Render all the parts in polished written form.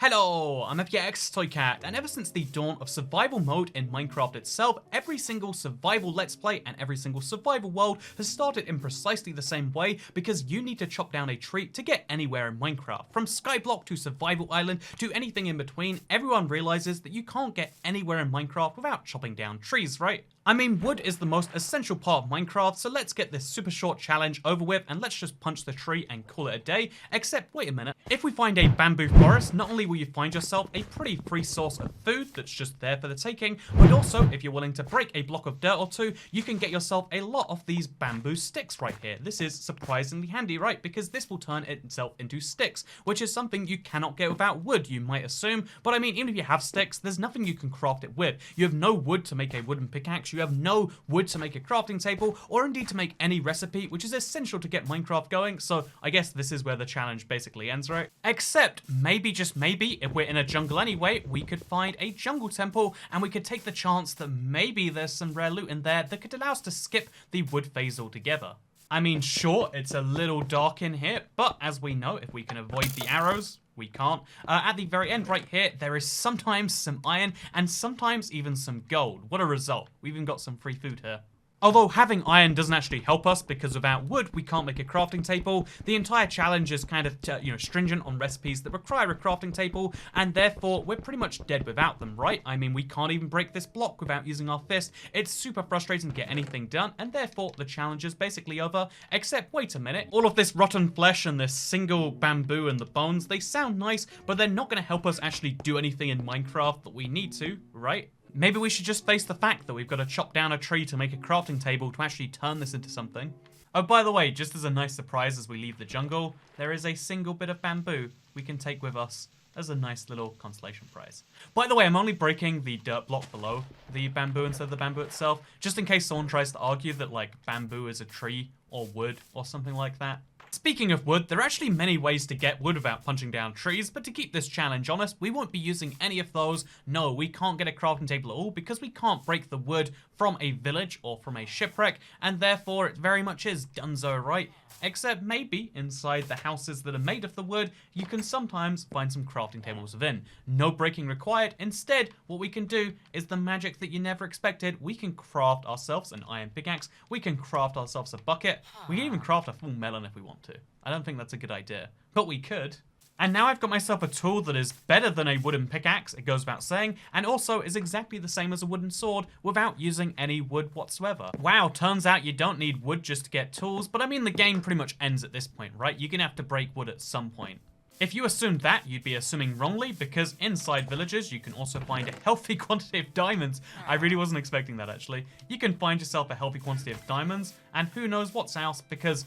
Hello, I'm FPX Toycat, and ever since the dawn of survival mode in Minecraft itself, every single survival let's play and every single survival world has started in precisely the same way because you need to chop down a tree to get anywhere in Minecraft. From Skyblock to Survival Island to anything in between, everyone realizes that you can't get anywhere in Minecraft without chopping down trees, right? I mean, wood is the most essential part of Minecraft, so let's get this super short challenge over with and let's just punch the tree and call it a day. Except, wait a minute, if we find a bamboo forest, not only will you find yourself a pretty free source of food that's just there for the taking, but also, if you're willing to break a block of dirt or two, you can get yourself a lot of these bamboo sticks right here. This is surprisingly handy, right? Because this will turn itself into sticks, which is something you cannot get without wood, you might assume. But I mean, even if you have sticks, there's nothing you can craft it with. You have no wood to make a wooden pickaxe, you have no wood to make a crafting table, or indeed to make any recipe, which is essential to get Minecraft going, so I guess this is where the challenge basically ends, right? Except, maybe, just maybe, if we're in a jungle anyway, we could find a jungle temple, and we could take the chance that maybe there's some rare loot in there that could allow us to skip the wood phase altogether. I mean, sure, it's a little dark in here, but as we know, if we can avoid the arrows, we can't. At the very end right here, there is sometimes some iron and sometimes even some gold. What a result. We've even got some free food here. Although having iron doesn't actually help us because without wood, we can't make a crafting table. The entire challenge is kind of, stringent on recipes that require a crafting table, and therefore we're pretty much dead without them, right? I mean, we can't even break this block without using our fist. It's super frustrating to get anything done, and therefore the challenge is basically over. Except, wait a minute, all of this rotten flesh and this single bamboo and the bones, they sound nice, but they're not going to help us actually do anything in Minecraft that we need to, right? Maybe we should just face the fact that we've got to chop down a tree to make a crafting table to actually turn this into something. Oh, by the way, just as a nice surprise as we leave the jungle, there is a single bit of bamboo we can take with us as a nice little consolation prize. By the way, I'm only breaking the dirt block below the bamboo instead of the bamboo itself, just in case someone tries to argue that, like, bamboo is a tree or wood or something like that. Speaking of wood, there are actually many ways to get wood without punching down trees, but to keep this challenge honest, we won't be using any of those. No, we can't get a crafting table at all because we can't break the wood from a village or from a shipwreck, and therefore it very much is donezo, right? Except maybe inside the houses that are made of the wood, you can sometimes find some crafting tables within. No breaking required. Instead, what we can do is the magic that you never expected. We can craft ourselves an iron pickaxe. We can craft ourselves a bucket. We can even craft a full melon if we want to. I don't think that's a good idea, but we could. And now I've got myself a tool that is better than a wooden pickaxe, it goes without saying, and also is exactly the same as a wooden sword without using any wood whatsoever. Wow, turns out you don't need wood just to get tools, but I mean the game pretty much ends at this point, right? You're gonna have to break wood at some point. If you assumed that, you'd be assuming wrongly, because inside villages you can also find a healthy quantity of diamonds. I really wasn't expecting that, actually. You can find yourself a healthy quantity of diamonds, and who knows what's else, because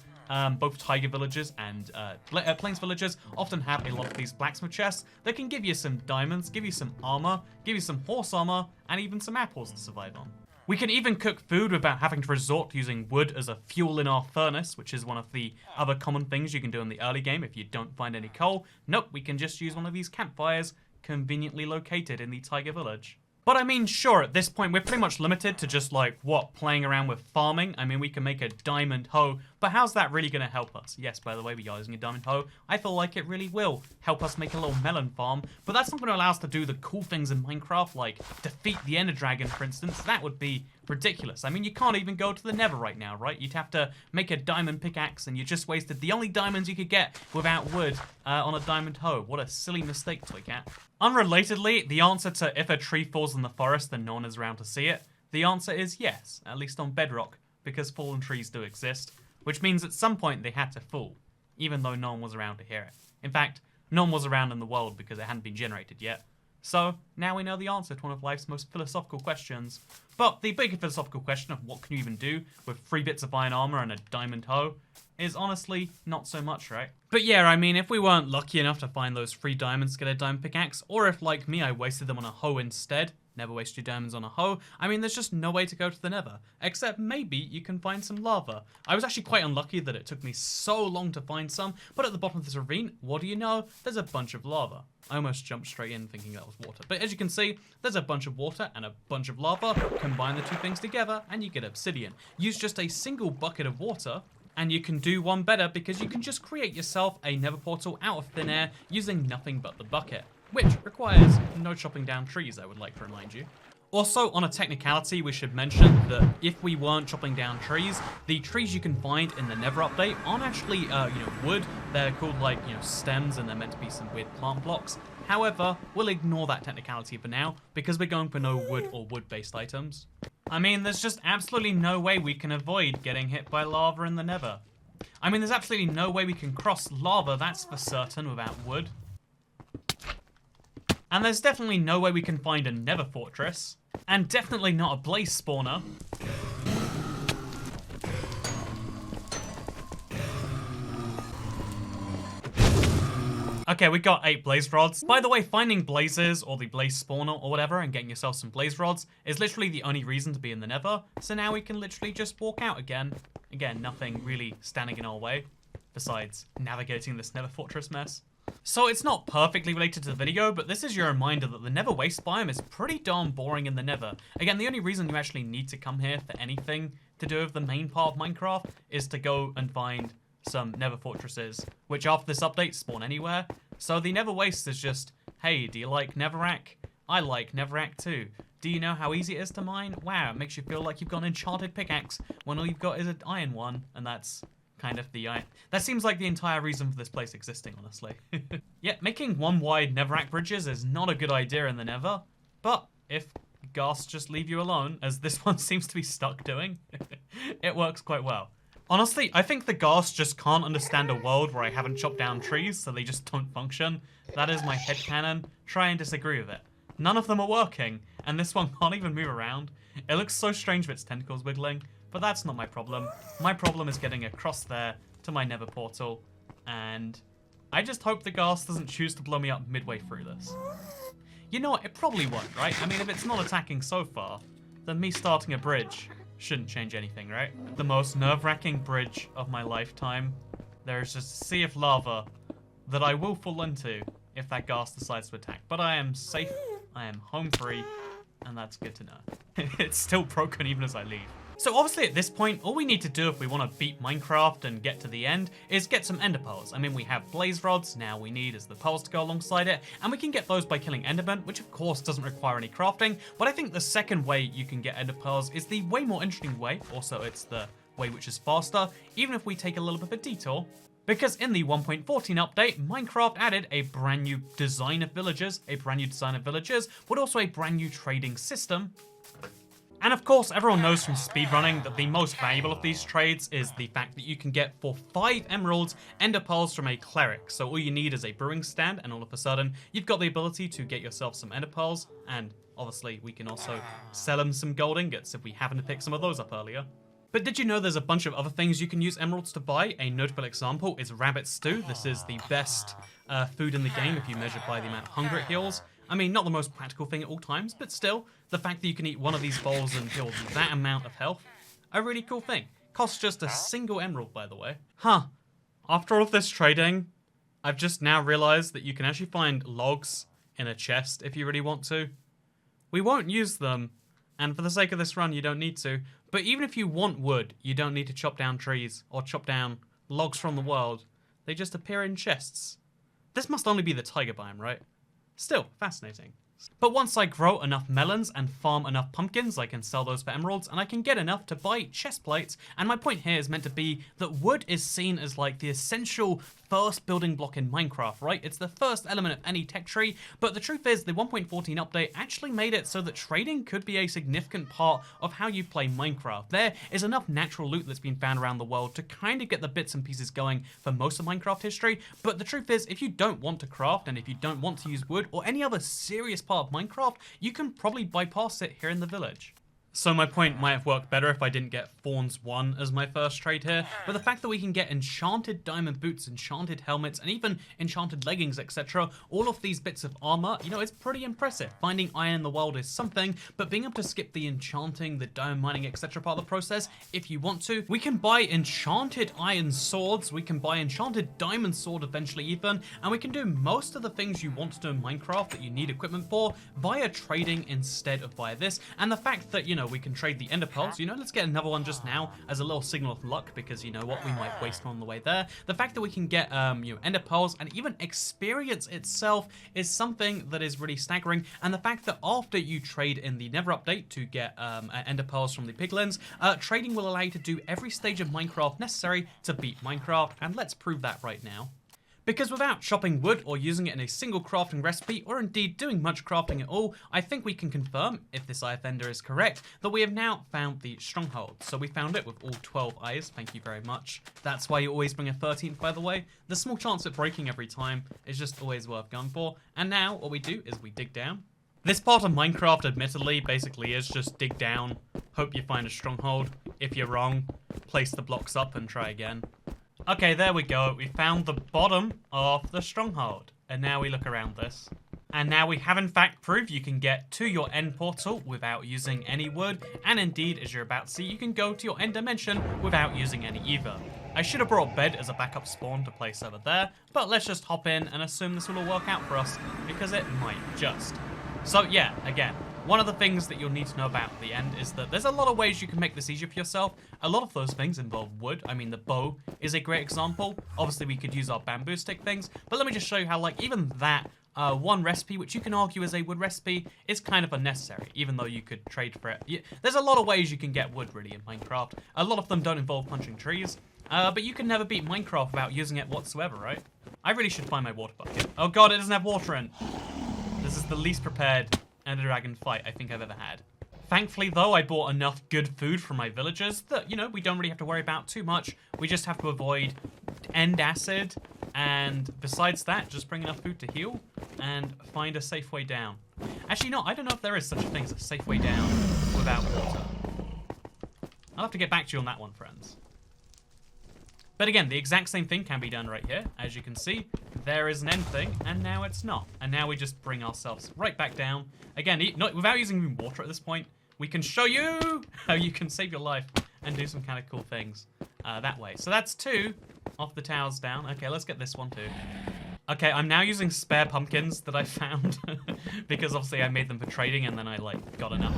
both tiger villages and plains villages often have a lot of these blacksmith chests that can give you some diamonds, give you some armor, give you some horse armor, and even some apples to survive on. We can even cook food without having to resort to using wood as a fuel in our furnace, which is one of the other common things you can do in the early game if you don't find any coal. Nope, we can just use one of these campfires conveniently located in the tiger village. But I mean, sure, at this point, we're pretty much limited to just, like, what, playing around with farming? I mean, we can make a diamond hoe, but how's that really going to help us? Yes, by the way, we are using a diamond hoe. I feel like it really will help us make a little melon farm, but that's not going to allow us to do the cool things in Minecraft, like defeat the Ender Dragon, for instance. That would be ridiculous. I mean, you can't even go to the Nether right now, right? You'd have to make a diamond pickaxe, and you just wasted the only diamonds you could get without wood on a diamond hoe. What a silly mistake, Toycat. Unrelatedly, the answer to if a tree falls in the forest and no one is around to see it, the answer is yes, at least on Bedrock, because fallen trees do exist, which means at some point they had to fall, even though no one was around to hear it. In fact, no one was around in the world because it hadn't been generated yet. So, now we know the answer to one of life's most philosophical questions. But the bigger philosophical question of what can you even do with 3 bits of iron armor and a diamond hoe is honestly not so much, right? But yeah, I mean, if we weren't lucky enough to find those 3 diamonds to get a diamond pickaxe, or if, like me, I wasted them on a hoe instead, never waste your diamonds on a hoe, I mean, there's just no way to go to the Nether, except maybe you can find some lava. I was actually quite unlucky that it took me so long to find some, but at the bottom of this ravine, what do you know? There's a bunch of lava. I almost jumped straight in thinking that was water. But as you can see, there's a bunch of water and a bunch of lava. Combine the 2 things together and you get obsidian. Use just a single bucket of water and you can do one better because you can just create yourself a nether portal out of thin air using nothing but the bucket. which requires no chopping down trees, I would like to remind you. Also, on a technicality, we should mention that if we weren't chopping down trees, the trees you can find in the Nether update aren't actually, wood. They're called, stems, and they're meant to be some weird plant blocks. However, we'll ignore that technicality for now, because we're going for no wood or wood-based items. I mean, there's just absolutely no way we can avoid getting hit by lava in the Nether. I mean, there's absolutely no way we can cross lava, that's for certain, without wood. And there's definitely no way we can find a Nether fortress. And definitely not a blaze spawner. Okay, we got 8 blaze rods. By the way, finding blazes or the blaze spawner or whatever and getting yourself some blaze rods is literally the only reason to be in the Nether. So now we can literally just walk out again. Again, nothing really standing in our way besides navigating this Nether fortress mess. So it's not perfectly related to the video, but this is your reminder that the Nether waste biome is pretty darn boring in the Nether. Again, the only reason you actually need to come here for anything to do with the main part of Minecraft is to go and find some Nether fortresses, which after this update spawn anywhere. So the Nether waste is just, hey, do you like Netherrack? I like Netherrack too. Do you know how easy it is to mine? Wow, it makes you feel like you've got an enchanted pickaxe when all you've got is an iron one, and that's kind of the that seems like the entire reason for this place existing, honestly. Yeah, making one wide Netherrack bridges is not a good idea in the Nether, but if ghasts just leave you alone, as this one seems to be stuck doing, it works quite well. Honestly, I think the ghasts just can't understand a world where I haven't chopped down trees, so they just don't function. That is my headcanon. Try and disagree with it. None of them are working, and this one can't even move around. It looks so strange with its tentacles wiggling. But that's not my problem. My problem is getting across there to my Nether portal, and I just hope the ghast doesn't choose to blow me up midway through this. You know what? It probably won't, right? I mean, if it's not attacking so far, then me starting a bridge shouldn't change anything, right? The most nerve-wracking bridge of my lifetime. There is just a sea of lava that I will fall into if that ghast decides to attack. But I am safe, I am home free, and that's good to know. It's still broken even as I leave. So obviously at this point, all we need to do if we want to beat Minecraft and get to the end is get some ender pearls. I mean, we have blaze rods, now we need is the pearls to go alongside it, and we can get those by killing endermen, which of course doesn't require any crafting, but I think the second way you can get ender pearls is the way more interesting way, also it's the way which is faster, even if we take a little bit of a detour. Because in the 1.14 update, Minecraft added a brand new design of villagers, but also a brand new trading system. And of course, everyone knows from speedrunning that the most valuable of these trades is the fact that you can get for 5 emeralds ender pearls from a cleric. So all you need is a brewing stand, and all of a sudden, you've got the ability to get yourself some ender pearls. And obviously, we can also sell them some gold ingots if we happen to pick some of those up earlier. But did you know there's a bunch of other things you can use emeralds to buy? A notable example is rabbit stew. This is the best food in the game if you measure by the amount of hunger it heals. I mean, not the most practical thing at all times, but still, the fact that you can eat one of these bowls and heal that amount of health, a really cool thing. Costs just a single emerald, by the way. Huh. After all of this trading, I've just now realized that you can actually find logs in a chest if you really want to. We won't use them, and for the sake of this run, you don't need to. But even if you want wood, you don't need to chop down trees or chop down logs from the world. They just appear in chests. This must only be the taiga biome, right? Still, fascinating. But once I grow enough melons and farm enough pumpkins, I can sell those for emeralds, and I can get enough to buy chest plates. And my point here is meant to be that wood is seen as like the essential first building block in Minecraft, right? It's the first element of any tech tree, but the truth is the 1.14 update actually made it so that trading could be a significant part of how you play Minecraft. There is enough natural loot that's been found around the world to kind of get the bits and pieces going for most of Minecraft history, but the truth is if you don't want to craft and if you don't want to use wood or any other serious part of Minecraft, you can probably bypass it here in the village. So my point might have worked better if I didn't get Thorns 1 as my first trade here, but the fact that we can get enchanted diamond boots, enchanted helmets, and even enchanted leggings, etc., all of these bits of armor, you know, it's pretty impressive. Finding iron in the world is something, but being able to skip the enchanting, the diamond mining, etc. part of the process, if you want to, we can buy enchanted iron swords, we can buy enchanted diamond sword eventually even, and we can do most of the things you want to do in Minecraft that you need equipment for via trading instead of via this, and the fact that, you know, we can trade the ender pearls. You know, let's get another one just now as a little signal of luck, because you know what, we might waste one on the way there. The fact that we can get, you know, ender pearls and even experience itself is something that is really staggering. And the fact that after you trade in the Nether update to get ender pearls from the piglins, trading will allow you to do every stage of Minecraft necessary to beat Minecraft, and let's prove that right now. Because without chopping wood or using it in a single crafting recipe, or indeed doing much crafting at all, I think we can confirm, if this eye of ender is correct, that we have now found the stronghold. So we found it with all 12 eyes, thank you very much. That's why you always bring a 13th, by the way. The small chance of breaking every time is just always worth going for. And now what we do is we dig down. This part of Minecraft, admittedly, basically is just dig down, hope you find a stronghold. If you're wrong, place the blocks up and try again. Okay, there we go. We found the bottom of the stronghold. And now we look around this. And now we have in fact proved you can get to your end portal without using any wood. And indeed, as you're about to see, you can go to your end dimension without using any either. I should have brought bed as a backup spawn to place over there, but let's just hop in and assume this will all work out for us, because it might just. So yeah, again, one of the things that you'll need to know about the end is that there's a lot of ways you can make this easier for yourself. A lot of those things involve wood. I mean, the bow is a great example. Obviously, we could use our bamboo stick things, but let me just show you how, like, even that one recipe, which you can argue is a wood recipe, is kind of unnecessary, even though you could trade for it. There's a lot of ways you can get wood, really, in Minecraft. A lot of them don't involve punching trees, but you can never beat Minecraft without using it whatsoever, right? I really should find my water bucket. Oh god, it doesn't have water in. This is the least prepared Ender Dragon fight I think I've ever had. Thankfully, though, I bought enough good food from my villagers that, you know, we don't really have to worry about too much. We just have to avoid end acid, and besides that, just bring enough food to heal and find a safe way down. Actually, no, I don't know if there is such a thing as a safe way down without water. I'll have to get back to you on that one, friends. But again, the exact same thing can be done right here. As you can see, there is an end thing, and now it's not. And now we just bring ourselves right back down. Again, without using water at this point, we can show you how you can save your life and do some kind of cool things that way. So that's 2 off the towers down. Okay, let's get this one too. Okay, I'm now using spare pumpkins that I found because obviously I made them for trading and then I like got enough.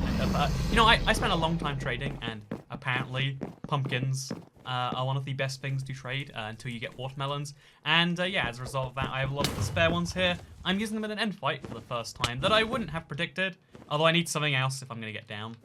You know, I spent a long time trading, and apparently pumpkins are one of the best things to trade until you get watermelons. And yeah, as a result of that, I have a lot of the spare ones here. I'm using them in an end fight for the first time that I wouldn't have predicted, although I need something else if I'm going to get down.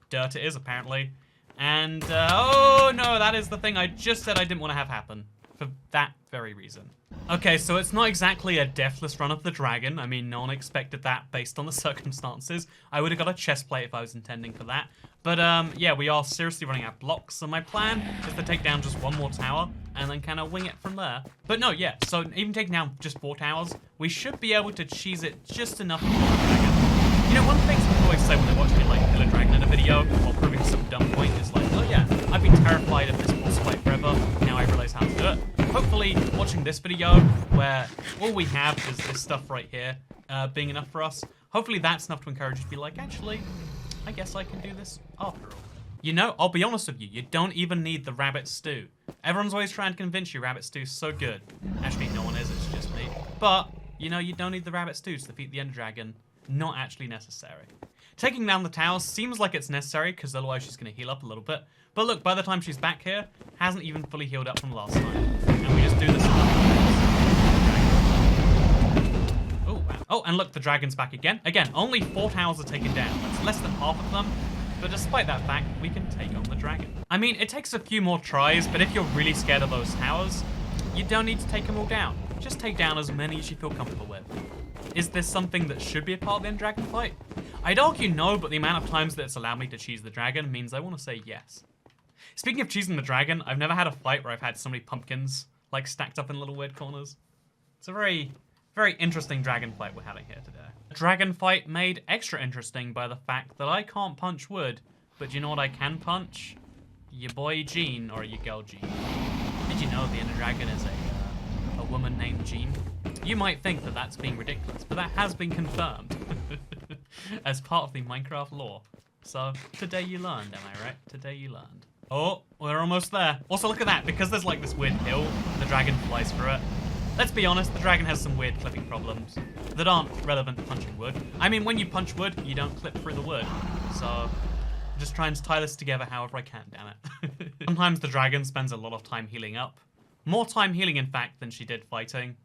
Dirt it is, apparently. And, oh no, that is the thing I just said I didn't want to have happen. For that very reason. Okay, so it's not exactly a deathless run of the dragon. I mean, no one expected that based on the circumstances. I would have got a chest plate if I was intending for that. But yeah, we are seriously running out of blocks. So my plan is to take down just one more tower and then kind of wing it from there. But no, yeah, so even taking down just 4 towers, we should be able to cheese it just enough to kill the dragon. You know, one of the things people always say when they watch me like kill a dragon in a video or proving some dumb point is like, oh yeah, I've been terrified of this boss fight forever. Now I realize how to do it. Hopefully, watching this video, where all we have is this stuff right here, being enough for us, hopefully that's enough to encourage you to be like, actually, I guess I can do this after all. You know, I'll be honest with you, you don't even need the rabbit stew. Everyone's always trying to convince you rabbit stew's so good. Actually, no one is, it's just me. But, you know, you don't need the rabbit stew to defeat the Ender Dragon. Not actually necessary. Taking down the towers seems like it's necessary, because otherwise she's going to heal up a little bit. But look, by the time she's back here, hasn't even fully healed up from last time. And we just do this enough. Oh, wow. Oh, and look, the dragon's back again. Again, only 4 towers are taken down. That's less than half of them. But despite that fact, we can take on the dragon. I mean, it takes a few more tries, but if you're really scared of those towers, you don't need to take them all down. Just take down as many as you feel comfortable with. Is this something that should be a part of the Ender Dragon fight? I'd argue no, but the amount of times that it's allowed me to cheese the dragon means I want to say yes. Speaking of cheesing the dragon, I've never had a fight where I've had so many pumpkins, like, stacked up in little weird corners. It's a very, very interesting dragon fight we're having here today. A dragon fight made extra interesting by the fact that I can't punch wood, but you know what I can punch? Your boy Jean, or your girl Jean. Did you know the Ender Dragon is a woman named Jean? You might think that that's being ridiculous, but that has been confirmed as part of the Minecraft lore. So, today you learned, am I right? Today you learned. Oh, we're almost there. Also, look at that. Because there's like this weird hill, the dragon flies through it. Let's be honest, the dragon has some weird clipping problems that aren't relevant to punching wood. I mean, when you punch wood, you don't clip through the wood. So, Just try and tie this together however I can, damn it. Sometimes the dragon spends a lot of time healing up. More time healing, in fact, than she did fighting.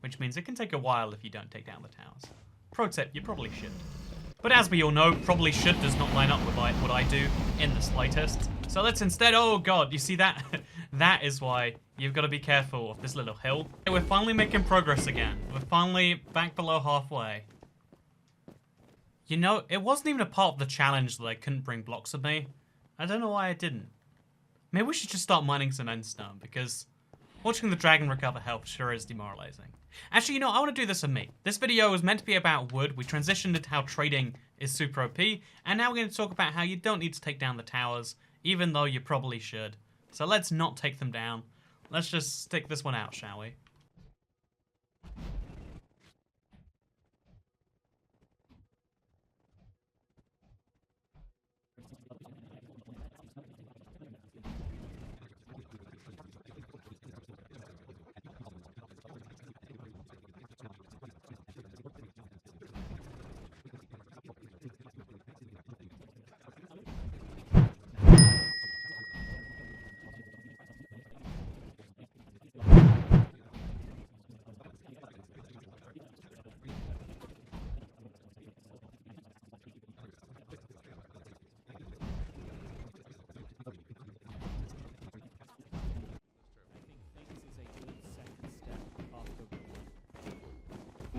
Which means it can take a while if you don't take down the towers. Pro tip, you probably should. But as we all know, probably should does not line up with what I do in the slightest. So let's instead, oh god, you see that? That is why you've got to be careful of this little hill. We're finally making progress again. We're finally back below halfway. You know, it wasn't even a part of the challenge that I couldn't bring blocks with me. I don't know why I didn't. Maybe we should just start mining some endstone, because watching the dragon recover health sure is demoralizing. Actually, you know, I want to do this with me. This video was meant to be about wood. We transitioned into how trading is super OP, and now we're going to talk about how you don't need to take down the towers, even though you probably should. So let's not take them down. Let's just stick this one out, shall we?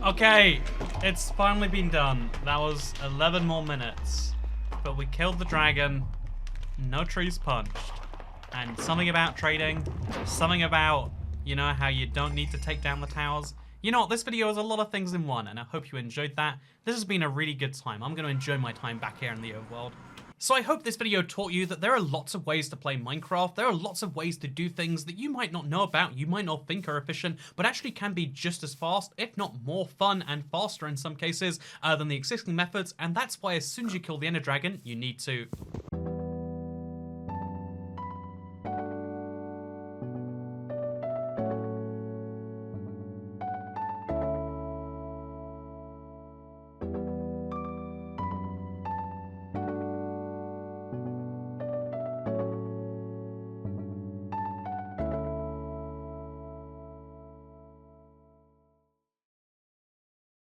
Okay, it's finally been done. That was 11 more minutes. But we killed the dragon. No trees punched. And something about trading. Something about, you know, how you don't need to take down the towers. You know what, this video is a lot of things in one, and I hope you enjoyed that. This has been a really good time. I'm going to enjoy my time back here in the overworld. So I hope this video taught you that there are lots of ways to play Minecraft. There are lots of ways to do things that you might not know about, you might not think are efficient, but actually can be just as fast, if not more fun and faster in some cases, than the existing methods. And that's why as soon as you kill the Ender Dragon, you need to